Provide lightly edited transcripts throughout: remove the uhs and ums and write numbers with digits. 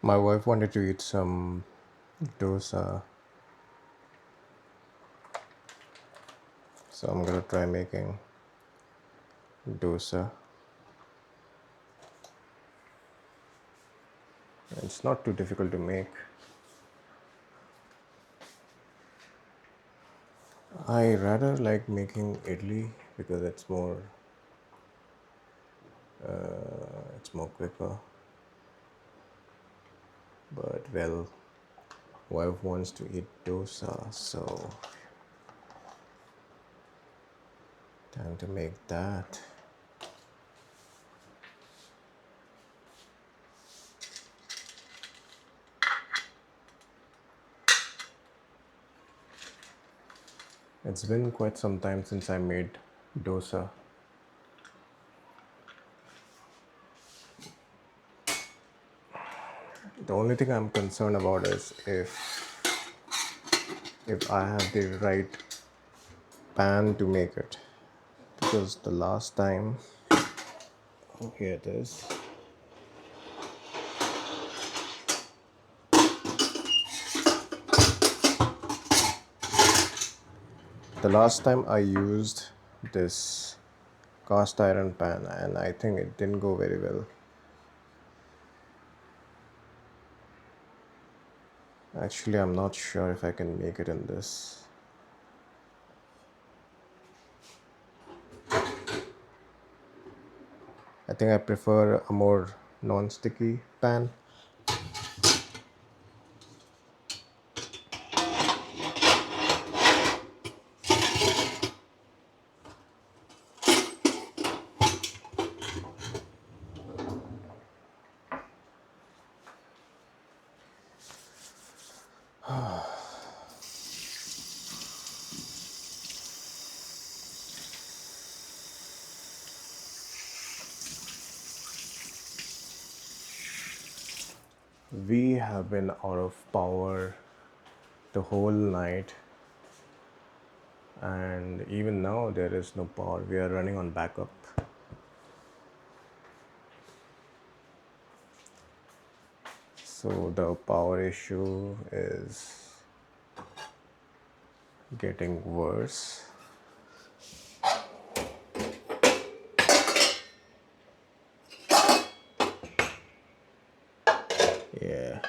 My wife wanted to eat some dosa, so I'm gonna try making dosa. It's not too difficult to make. I rather like making idli because it's more quicker. But well, wife wants to eat dosa, so time to make that. It's been quite some time since I made dosa. The only thing I'm concerned about is if I have the right pan to make it. Because the last time, oh, here it is. The last time I used this cast iron pan and I think it didn't go very well. Actually, I'm not sure if I can make it in this. I think I prefer a more non-sticky pan. We have been out of power the whole night, and even now there is no power. We are running on backup. So the power issue is getting worse. Yeah,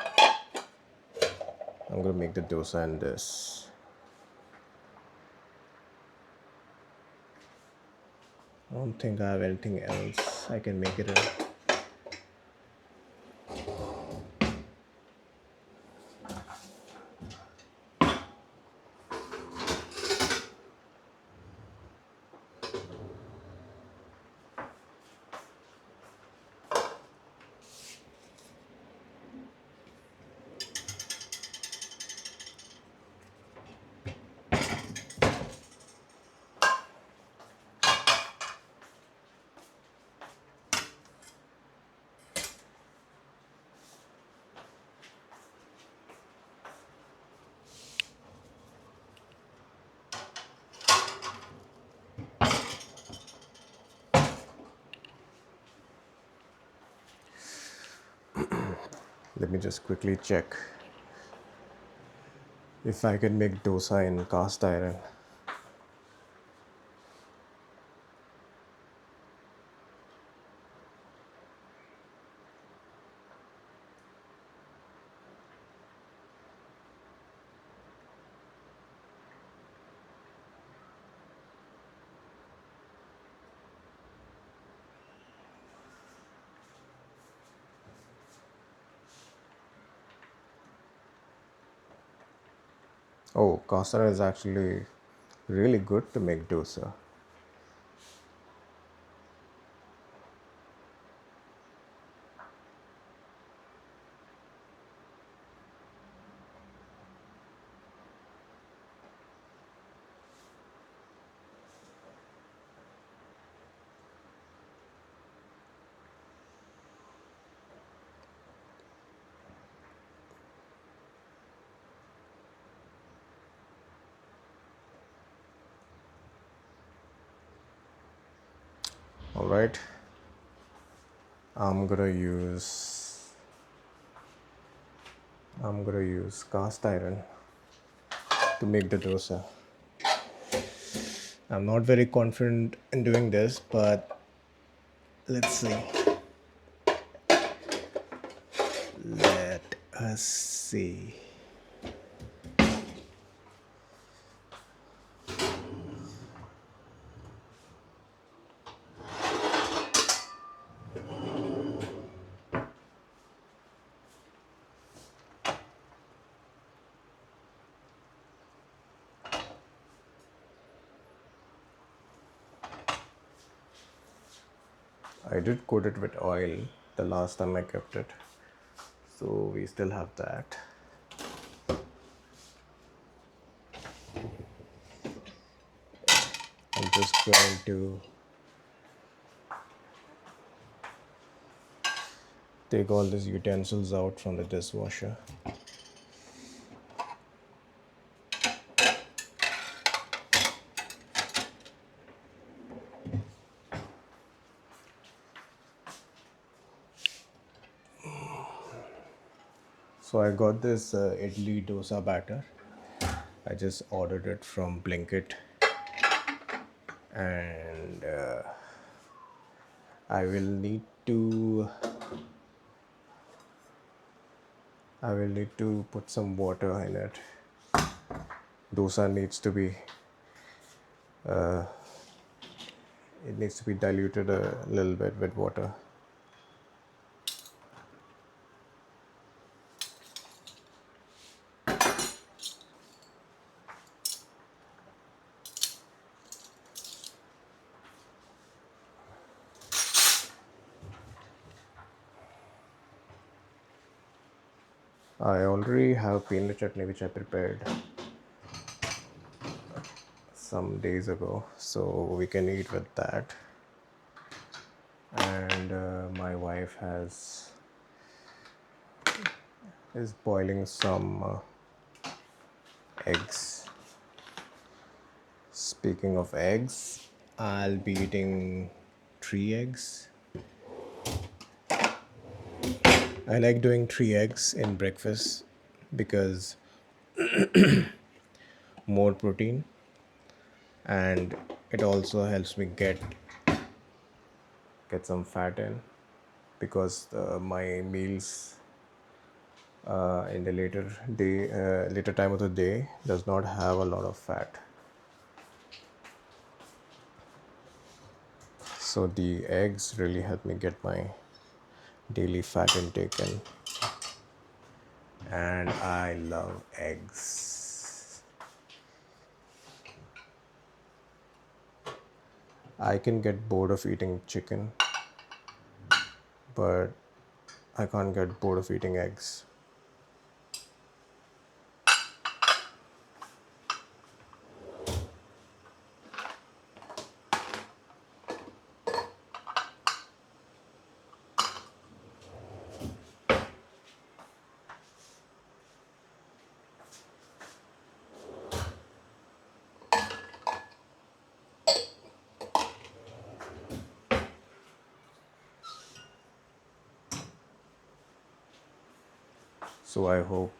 I'm gonna make the dosa in this. I don't think I have anything else I can make it in. Let me just quickly check if I can make dosa in cast iron. Oh, cast iron is actually really good to make dosa. All right, I'm gonna use I'm gonna use cast iron to make the dosa. I'm not very confident in doing this, but let's see. Let us see. I did coat it with oil the last time I kept it, so we still have that. I'm just going to take all these utensils out from the dishwasher. So I got this idli dosa batter. I just ordered it from Blinkit, and I will need to put some water in it. Dosa needs to be it needs to be diluted a little bit with water. I already have peanut chutney which I prepared some days ago, so we can eat with that. And my wife is boiling some eggs. Speaking of eggs, I'll be eating 3 eggs. I like doing 3 eggs in breakfast because more protein, and it also helps me get some fat in, because my meals in the later time of the day does not have a lot of fat. So the eggs really help me get my daily fat intake in, and I love eggs. I can get bored of eating chicken, but I can't get bored of eating eggs. So I hope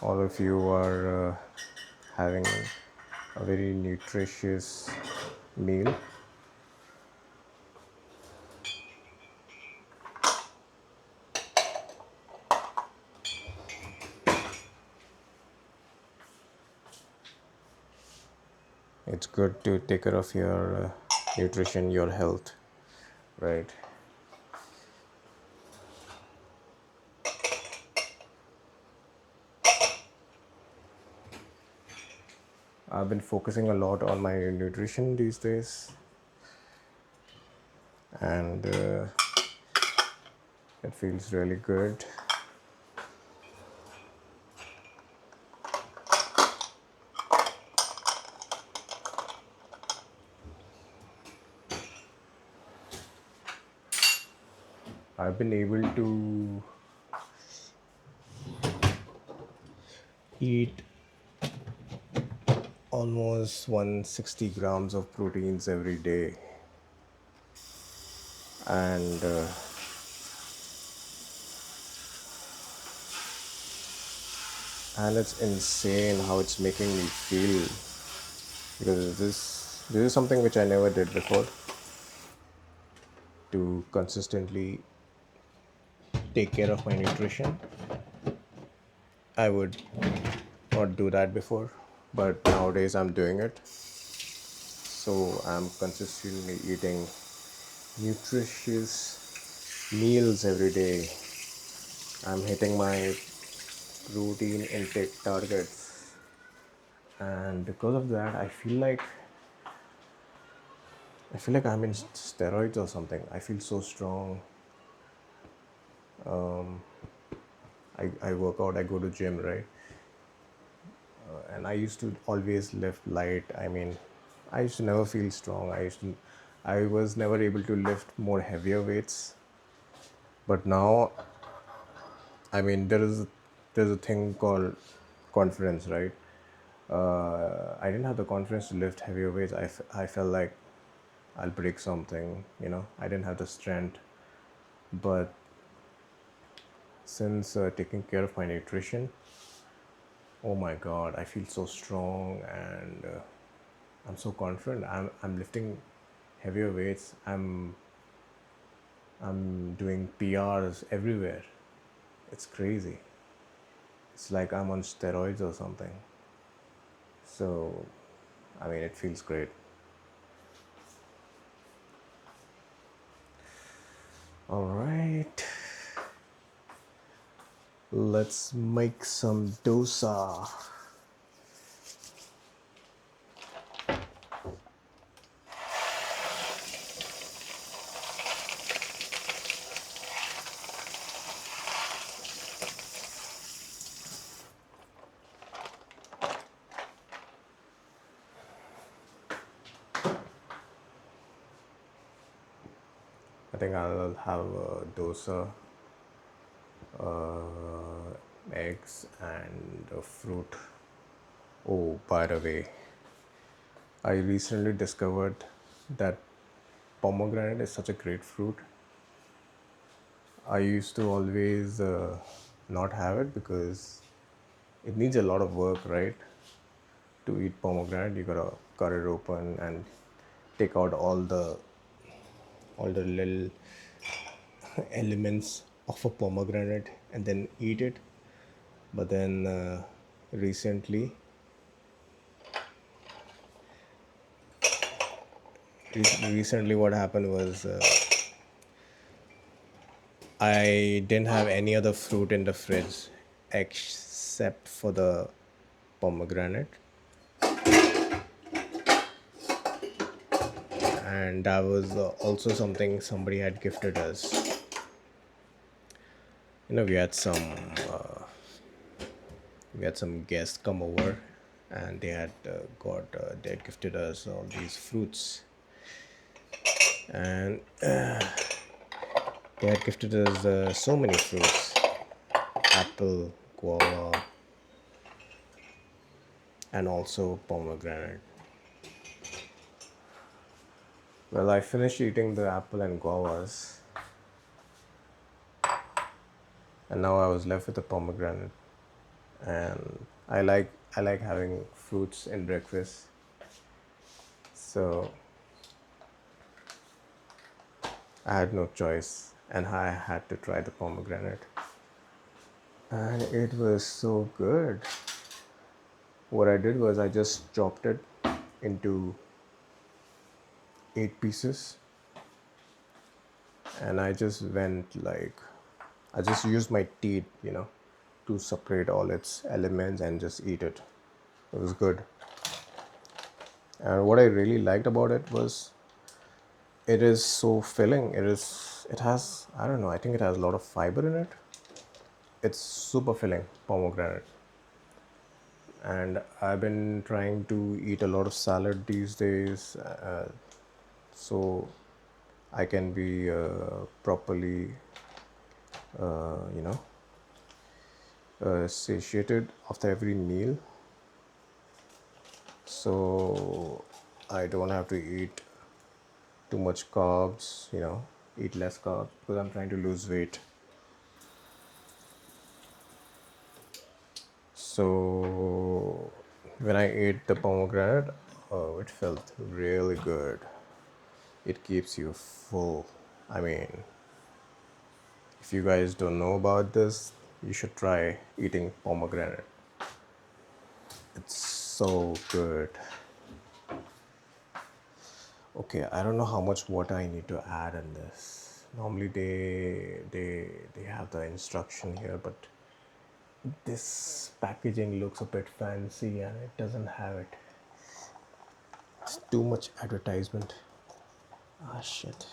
all of you are having a very nutritious meal. It's good to take care of your nutrition, your health, right? I've been focusing a lot on my nutrition these days, and it feels really good. I've been able to eat almost 160 grams of proteins every day, and and it's insane how it's making me feel, because this is something which I never did before, to consistently take care of my nutrition. I would not do that before, but nowadays I'm doing it. So I'm consistently eating nutritious meals every day. I'm hitting my protein intake targets, and because of that, I feel like I'm in steroids or something. I feel so strong. I work out. I go to gym, right? And I used to always lift light. I mean, I used to never feel strong. I was never able to lift more heavier weights. But now, I mean, there's a thing called confidence, right? I didn't have the confidence to lift heavier weights. I felt like I'll break something, I didn't have the strength. But since taking care of my nutrition, oh my God, I feel so strong, and I'm so confident. I'm lifting heavier weights. I'm doing PRs everywhere. It's crazy. It's like I'm on steroids or something. So, I mean, it feels great. All right, let's make some dosa. I think I'll have dosa, eggs, and fruit. Oh, by the way, I recently discovered that pomegranate is such a great fruit. I used to always not have it because it needs a lot of work, right? To eat pomegranate, you gotta cut it open and take out all the little elements of a pomegranate and then eat it. But then recently, recently what happened was I didn't have any other fruit in the fridge except for the pomegranate, and that was also something somebody had gifted us. We had some guests come over, and they had gifted us all these fruits, and they had gifted us so many fruits: apple, guava, and also pomegranate. Well, I finished eating the apple and guavas, and now I was left with the pomegranate. And I like having fruits in breakfast, so I had no choice, and I had to try the pomegranate, and it was so good. What I did was I just chopped it into 8 pieces, and I just used my teeth, to separate all its elements and just eat it. It was good. And what I really liked about it was it is so filling. It has, I don't know, I think it has a lot of fiber in it. It's super filling, pomegranate. And I've been trying to eat a lot of salad these days, so I can be properly, you know, satiated after every meal. So I don't have to eat too much carbs, eat less carbs because I'm trying to lose weight. So when I ate the pomegranate, oh, it felt really good. It keeps you full. I mean, if you guys don't know about this, you should try eating pomegranate. It's so good. Okay, I don't know how much water I need to add in this. Normally they have the instruction here, but this packaging looks a bit fancy and it doesn't have it. It's too much advertisement. Ah, shit.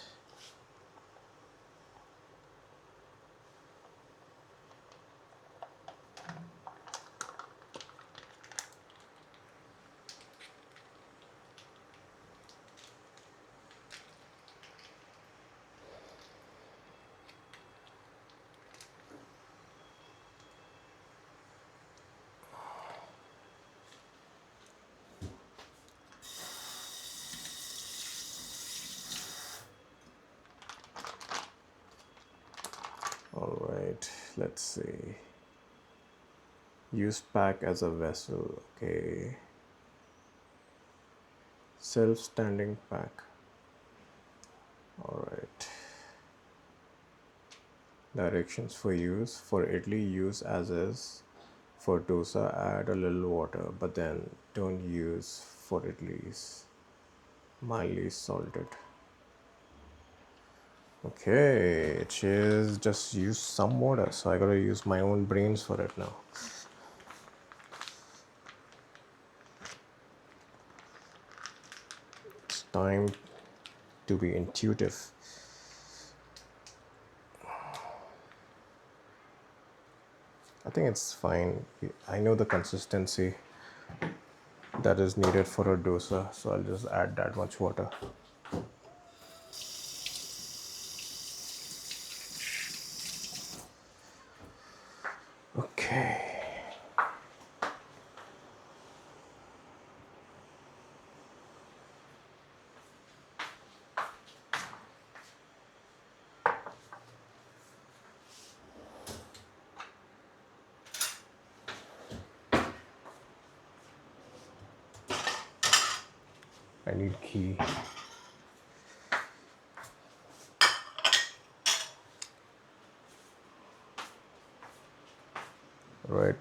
All right, let's see. Use pack as a vessel. Okay. Self-standing pack. All right. Directions for use. For Italy, use as is. For dosa, add a little water, but then don't use for Italy's. Mildly salted. Okay, it says just use some water, so I gotta use my own brains for it now. It's time to be intuitive. I think it's fine. I know the consistency that is needed for a dosa, so I'll just add that much water. Okay. I need ghee. Right,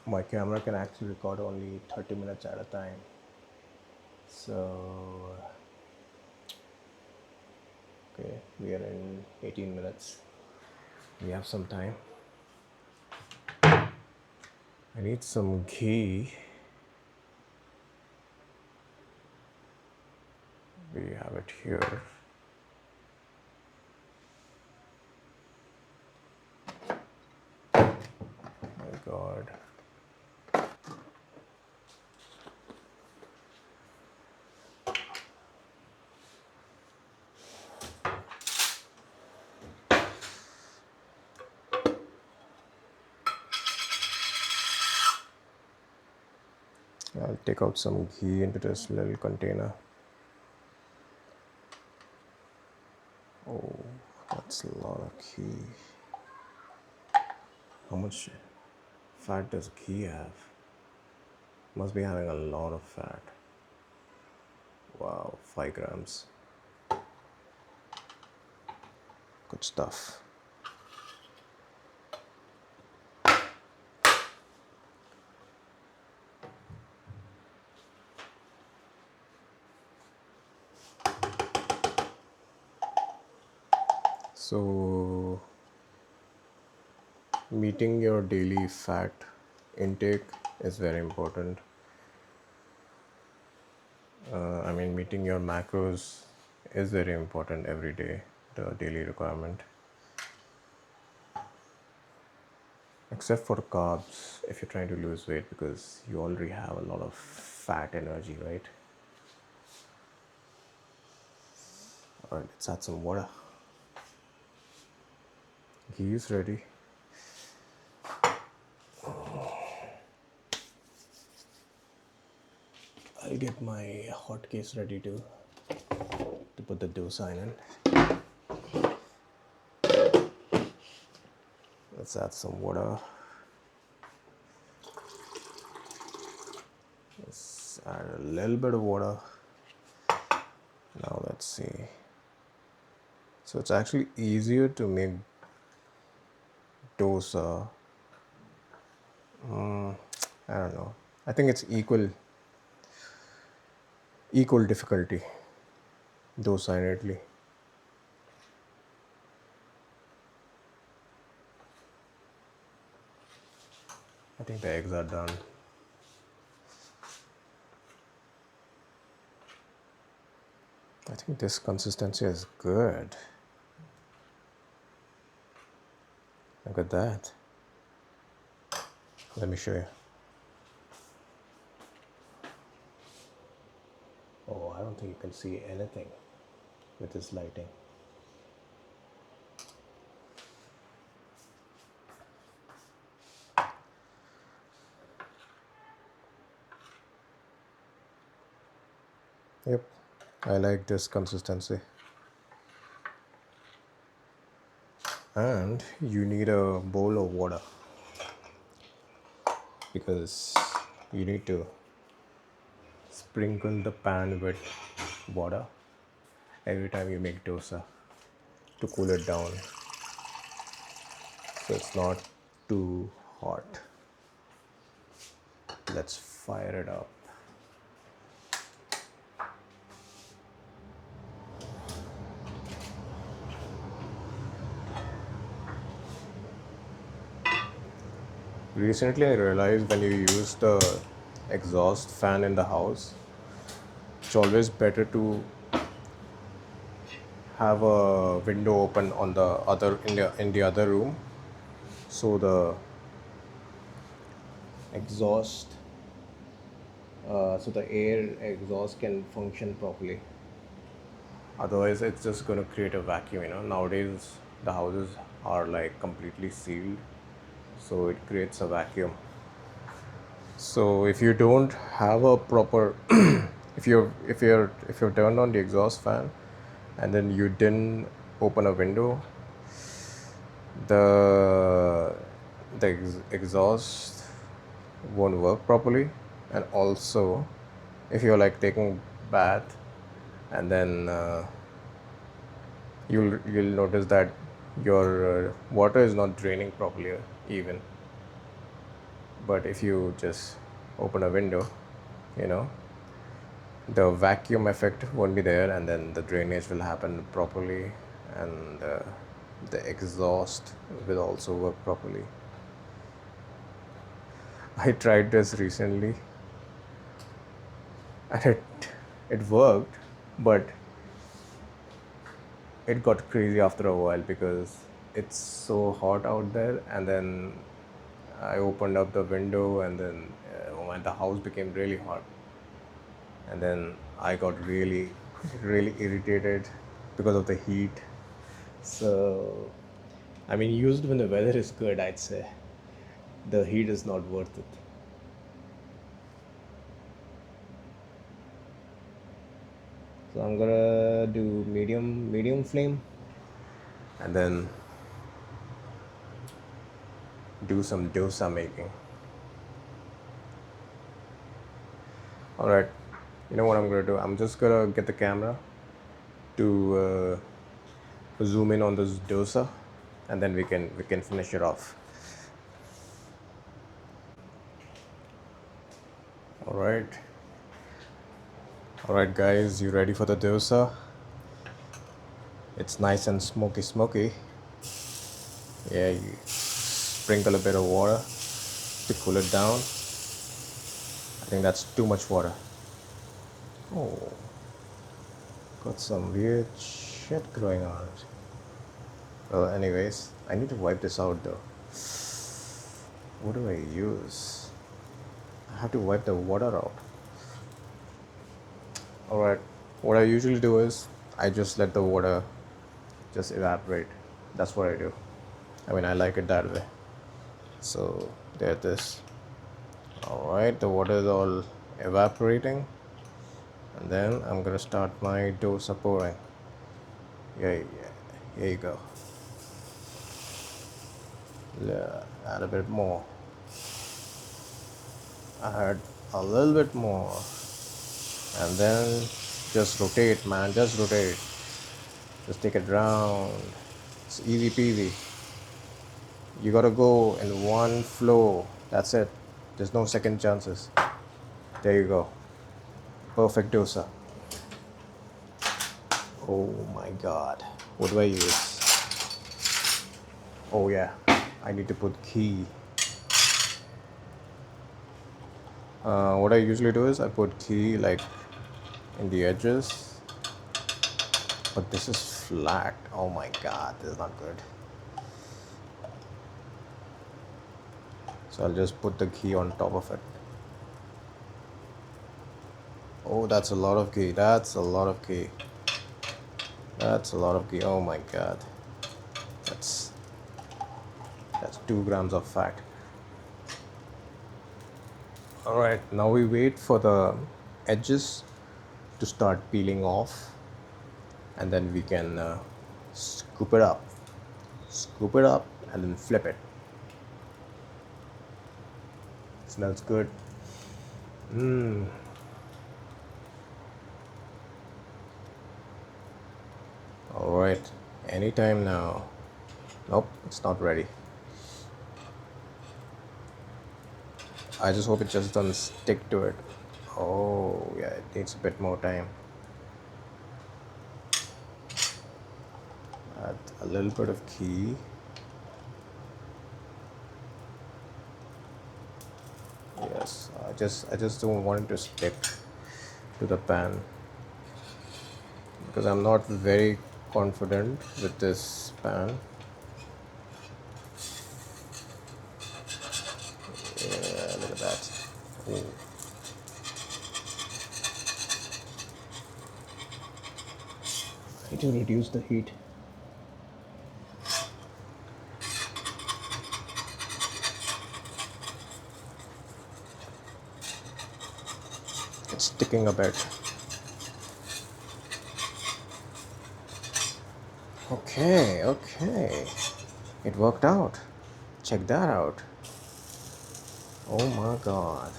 my camera can actually record only 30 minutes at a time. So, okay, we are in 18 minutes. We have some time. I need some ghee. We have it here. My God. I'll take out some ghee into this little container. Oh, that's a lot of ghee. How much fat does ghee have? Must be having a lot of fat. Wow, 5 grams. Good stuff. So, meeting your daily fat intake is very important. I mean, meeting your macros is very important every day, the daily requirement. Except for carbs, if you're trying to lose weight, because you already have a lot of fat energy, right? All right, let's add some water. Ghee is ready. I'll get my hot case ready to put the dosa in. Let's add some water. Add a little bit of water. Now let's see. So it's actually easier to make dosa. I don't know. I think it's equal difficulty. Dosa in Italy. I think the eggs are done. I think this consistency is good. Look at that. Let me show you. Oh, I don't think you can see anything with this lighting. Yep, I like this consistency. And you need a bowl of water because you need to sprinkle the pan with water every time you make dosa to cool it down so it's not too hot. Let's fire it up. Recently, I realized when you use the exhaust fan in the house, it's always better to have a window open on the other in the other room, so the exhaust, so the air exhaust can function properly. Otherwise, it's just going to create a vacuum. Nowadays the houses are like completely sealed, so it creates a vacuum. So if you don't have a proper if you're turned on the exhaust fan and then you didn't open a window, the exhaust won't work properly. And also, if you're like taking bath and then you'll notice that your water is not draining properly even. But if you just open a window, you know the vacuum effect won't be there, and then the drainage will happen properly, and the exhaust will also work properly. I tried this recently and it worked, but it got crazy after a while because it's so hot out there. And then I opened up the window, and then when the house became really hot, and then I got really really irritated because of the heat. So I mean, used when the weather is good, I'd say the heat is not worth it. So I'm gonna do medium flame, and then do some dosa making. All right, you know what I'm gonna do? I'm just gonna get the camera to zoom in on this dosa, and then we can finish it off. All right, all right, guys, you ready for the dosa? It's nice and smoky. Yeah, you sprinkle a bit of water to cool it down. I think that's too much water. Oh, got some weird shit going on. Well, anyways, I need to wipe this out though. What do I use? I have to wipe the water out. Alright, what I usually do is I just let the water just evaporate. That's what I do. I mean, I like it that way. So, there it is. Alright, the water is all evaporating. And then I'm gonna start my dosa pouring. Yeah, here you go. Yeah, add a bit more. Add a little bit more. and then just rotate, man, just rotate, just take it round. It's easy peasy. You gotta go in one flow, that's it. There's no second chances. There you go, perfect dosa. Oh my god, what do I use? Oh yeah, I need to put ghee. What I usually do is I put ghee like in the edges, but this is flat. Oh my god, this is not good. So I'll just put the ghee on top of it. Oh, that's a lot of ghee. That's a lot of ghee. That's a lot of ghee. Oh my god. That's that's 2 grams of fat. All right, now we wait for the edges to start peeling off, and then we can scoop it up. Scoop it up and then flip it. Smells good. All right, anytime now. Nope, it's not ready. I just hope it just doesn't stick to it. Oh yeah, it needs a bit more time. Add a little bit of ghee. Yes, I just don't want it to stick to the pan because I'm not very confident with this pan. Yeah, look at that. Ooh. I need to reduce the heat. It's sticking a bit. Okay, okay. It worked out. Check that out. Oh my god.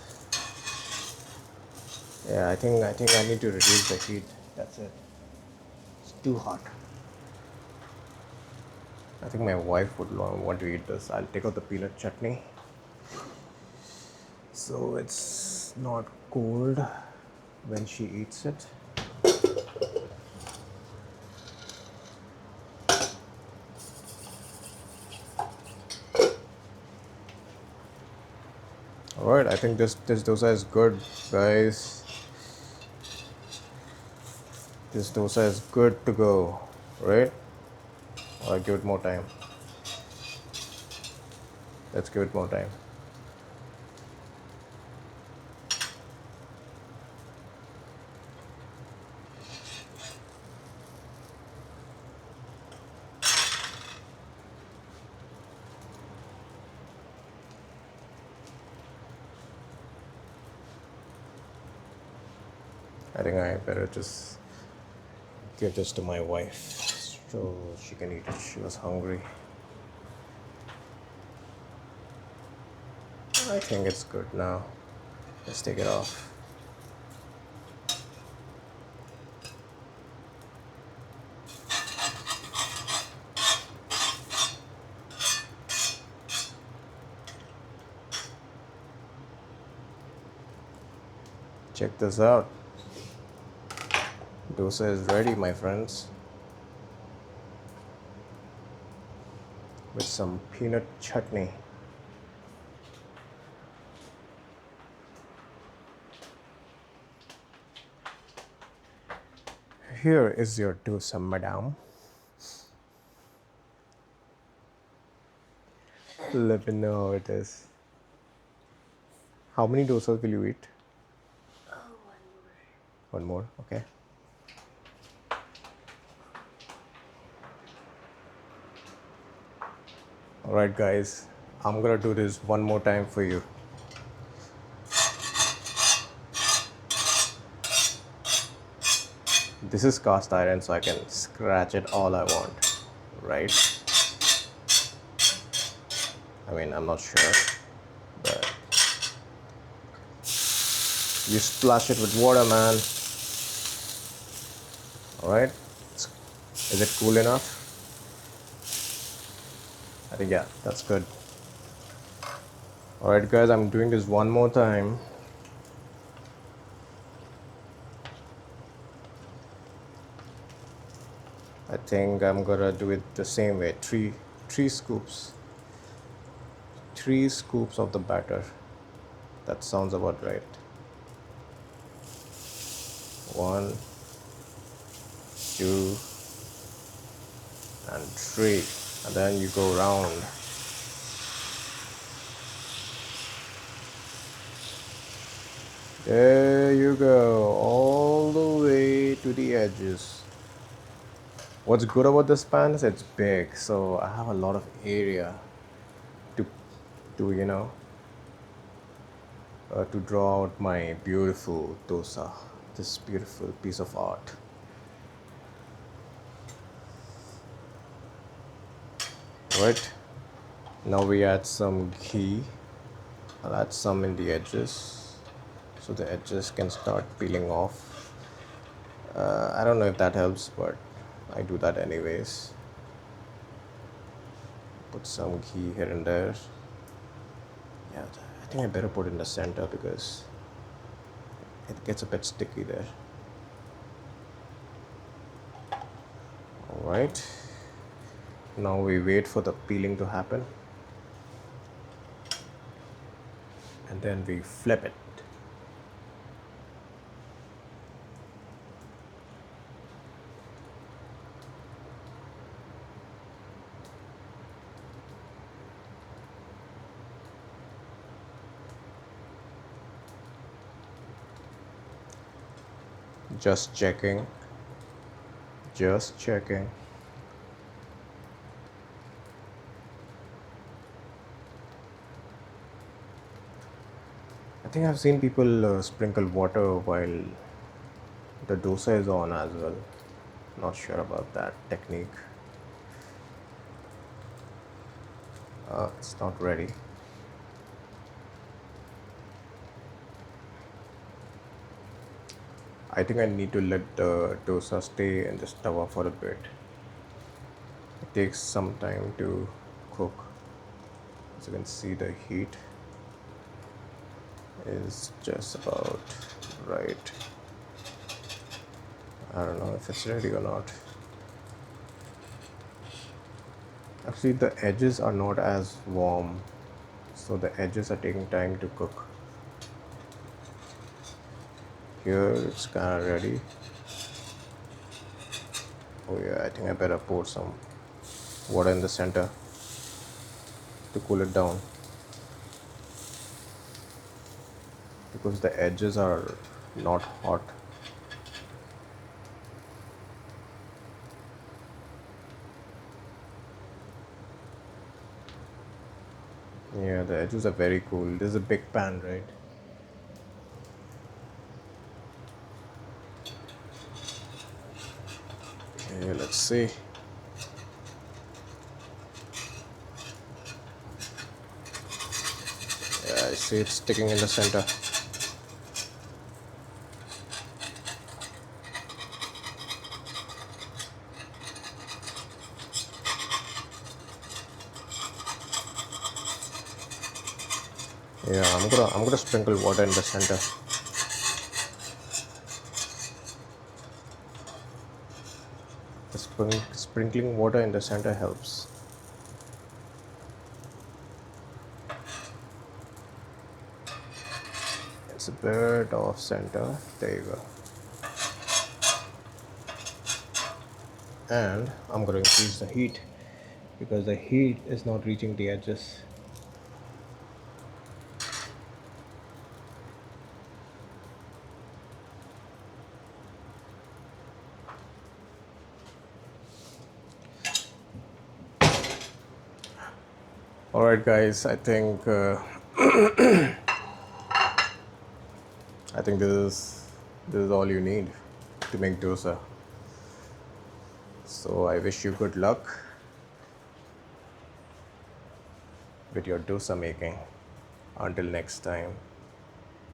Yeah, I think I need to reduce the heat. That's it. It's too hot. I think my wife would want to eat this. I'll take out the peanut chutney so it's not cold when she eats it. All right, I think this dosa is good, guys. This dosa is good to go, right? I'll give it more time. Let's give it more time. I think I better just give this to my wife so she can eat it. She was hungry. I think it's good now. Let's take it off. Check this out. Dosa is ready, my friends. With some peanut chutney. Here is your dosa, madam. Let me know how it is. How many dosas will you eat? One more, okay. Alright, guys, I'm gonna do this one more time for you. This is cast iron, so I can scratch it all I want, right? I mean, I'm not sure, but you splash it with water, man. All right, is it cool enough? I think yeah, that's good. All right, guys, I'm doing this one more time. I think I'm gonna do it the same way. Three scoops. 3 scoops of the batter. That sounds about right. 1, 2, and 3. And then you go round. There you go, all the way to the edges. What's good about this pan is it's big, so I have a lot of area to, to draw out my beautiful dosa, this beautiful piece of art. Right, now we add some ghee. I'll add some in the edges so the edges can start peeling off. I don't know if that helps, but I do that anyways. Put some ghee here and there. Yeah, I think I better put it in the center because it gets a bit sticky there. All right, now we wait for the peeling to happen and then we flip it. Just checking. Just checking. I think I've seen people sprinkle water while the dosa is on as well. Not sure about that technique. It's not ready. I think I need to let the dosa stay in this tawa for a bit. It takes some time to cook. As you can see, the heat is just about right. I don't know if it's ready or not. Actually, the edges are not as warm, so the edges are taking time to cook. Here it's kind of ready. Oh yeah, I think I better pour some water in the center to cool it down because the edges are not hot. Yeah, the edges are very cool. This is a big pan, right? Okay, let's see. Yeah, I see it's sticking in the center. Yeah, I'm gonna sprinkle water in the center. The sprinkling water in the center helps. It's a bit off center. There you go. And I'm gonna increase the heat because the heat is not reaching the edges. All right, guys. I think this is all you need to make dosa. So I wish you good luck with your dosa making. Until next time.